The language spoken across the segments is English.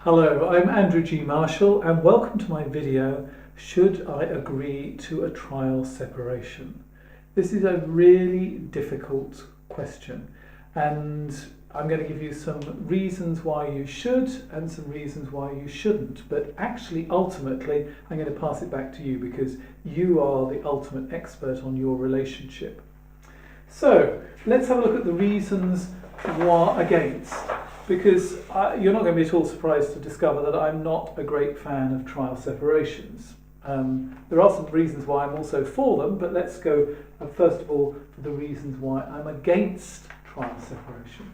Hello, I'm Andrew G. Marshall and welcome to my video, Should I Agree to a Trial Separation? This is a really difficult question and I'm going to give you some reasons why you should and some reasons why you shouldn't, but actually ultimately I'm going to pass it back to you because you are the ultimate expert on your relationship. So let's have a look at the reasons why against. Because you're not going to be at all surprised to discover that I'm not a great fan of trial separations. There are some reasons why I'm also for them, but let's go first of all for the reasons why I'm against trial separations.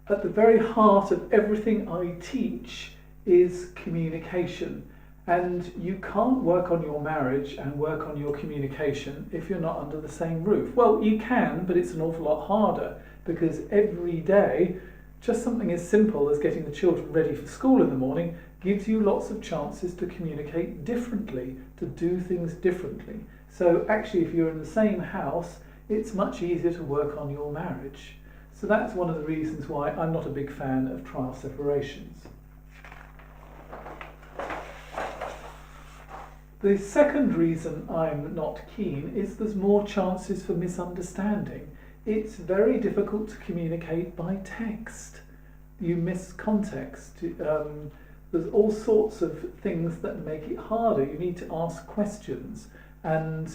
At the very heart of everything I teach is communication. And you can't work on your marriage and work on your communication if you're not under the same roof. Well, you can, but it's an awful lot harder because every day, just something as simple as getting the children ready for school in the morning gives you lots of chances to communicate differently, to do things differently. So actually, if you're in the same house, it's much easier to work on your marriage. So that's one of the reasons why I'm not a big fan of trial separations. The second reason I'm not keen is there's more chances for misunderstanding. It's very difficult to communicate by text. You miss context. There's all sorts of things that make it harder. You need to ask questions. And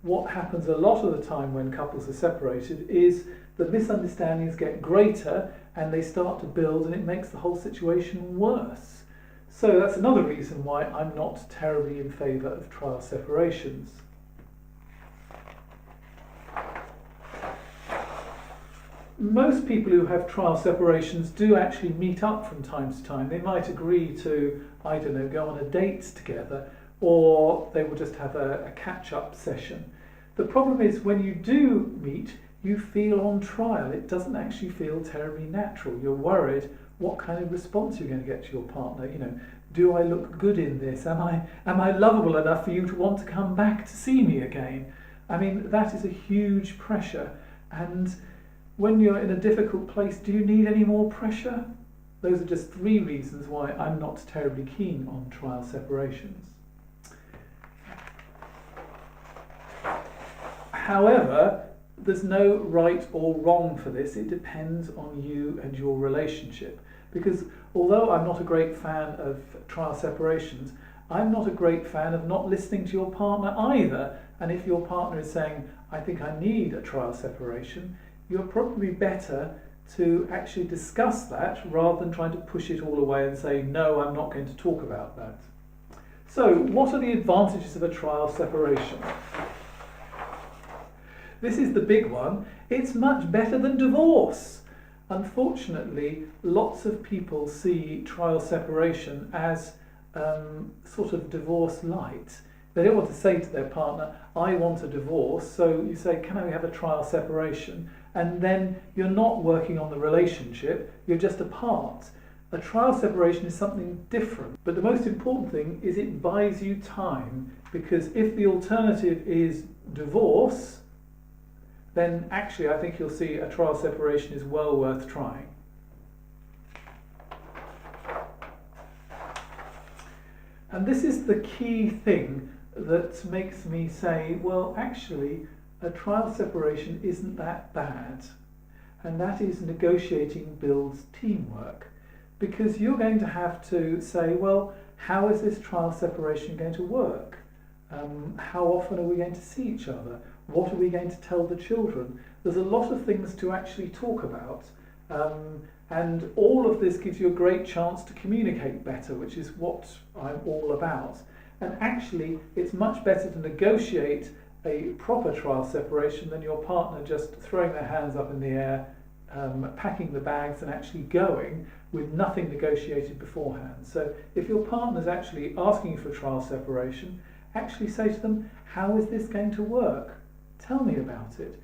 what happens a lot of the time when couples are separated is the misunderstandings get greater and they start to build and it makes the whole situation worse. So that's another reason why I'm not terribly in favour of trial separations. Most people who have trial separations do actually meet up from time to time. They might agree to, I don't know, go on a date together, or they will just have a catch-up session. The problem is when you do meet, you feel on trial. It doesn't actually feel terribly natural. You're worried what kind of response you're going to get to your partner. You know, do I look good in this? Am I lovable enough for you to want to come back to see me again? I mean, that is a huge pressure. And when you're in a difficult place, do you need any more pressure? Those are just three reasons why I'm not terribly keen on trial separations. However, there's no right or wrong for this. It depends on you and your relationship. Because although I'm not a great fan of trial separations, I'm not a great fan of not listening to your partner either. And if your partner is saying, I think I need a trial separation, you're probably better to actually discuss that rather than trying to push it all away and say, no, I'm not going to talk about that. So what are the advantages of a trial separation? This is the big one. It's much better than divorce. Unfortunately, lots of people see trial separation as sort of divorce light. They don't want to say to their partner, I want a divorce, so you say, can I have a trial separation? And then you're not working on the relationship, you're just apart. A trial separation is something different, but the most important thing is it buys you time, because if the alternative is divorce, then actually I think you'll see a trial separation is well worth trying. And this is the key thing that makes me say, well, actually, a trial separation isn't that bad. And that is negotiating builds teamwork. Because you're going to have to say, well, how is this trial separation going to work? How often are we going to see each other? What are we going to tell the children? There's a lot of things to actually talk about. And all of this gives you a great chance to communicate better, which is what I'm all about. And actually, it's much better to negotiate a proper trial separation than your partner just throwing their hands up in the air, packing the bags and actually going with nothing negotiated beforehand. So if your partner's actually asking for trial separation, actually say to them, how is this going to work? Tell me about it.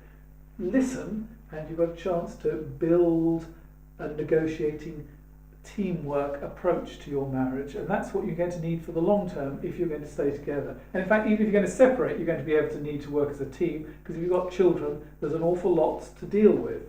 Listen, and you've got a chance to build a negotiating teamwork approach to your marriage, and that's what you're going to need for the long term if you're going to stay together. And in fact, even if you're going to separate, you're going to be able to need to work as a team, because if you've got children, there's an awful lot to deal with.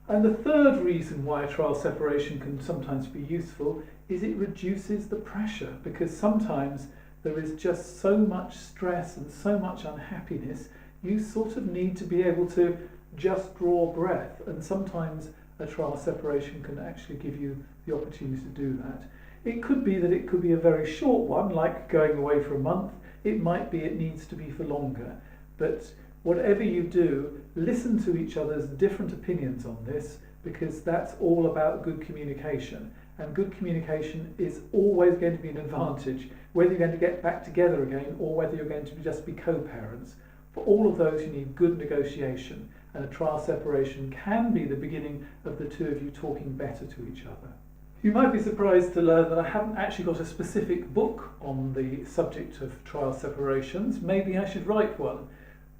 And the third reason why a trial separation can sometimes be useful is it reduces the pressure, because sometimes there is just so much stress and so much unhappiness, you sort of need to be able to just draw breath, and sometimes a trial separation can actually give you the opportunity to do that. It could be that it could be a very short one, like going away for a month. It might be it needs to be for longer. But whatever you do, listen to each other's different opinions on this, because that's all about good communication. And good communication is always going to be an advantage, whether you're going to get back together again or whether you're going to just be co-parents. For all of those, you need good negotiation, and a trial separation can be the beginning of the two of you talking better to each other. You might be surprised to learn that I haven't actually got a specific book on the subject of trial separations. Maybe I should write one,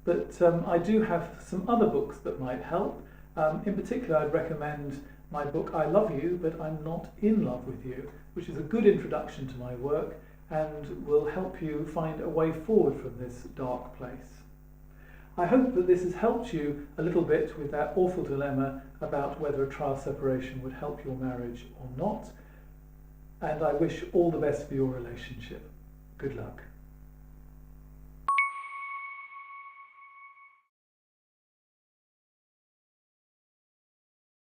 but I do have some other books that might help. In particular, I'd recommend my book, I Love You, But I'm Not in Love with You, which is a good introduction to my work and will help you find a way forward from this dark place. I hope that this has helped you a little bit with that awful dilemma about whether a trial separation would help your marriage or not, and I wish all the best for your relationship. Good luck.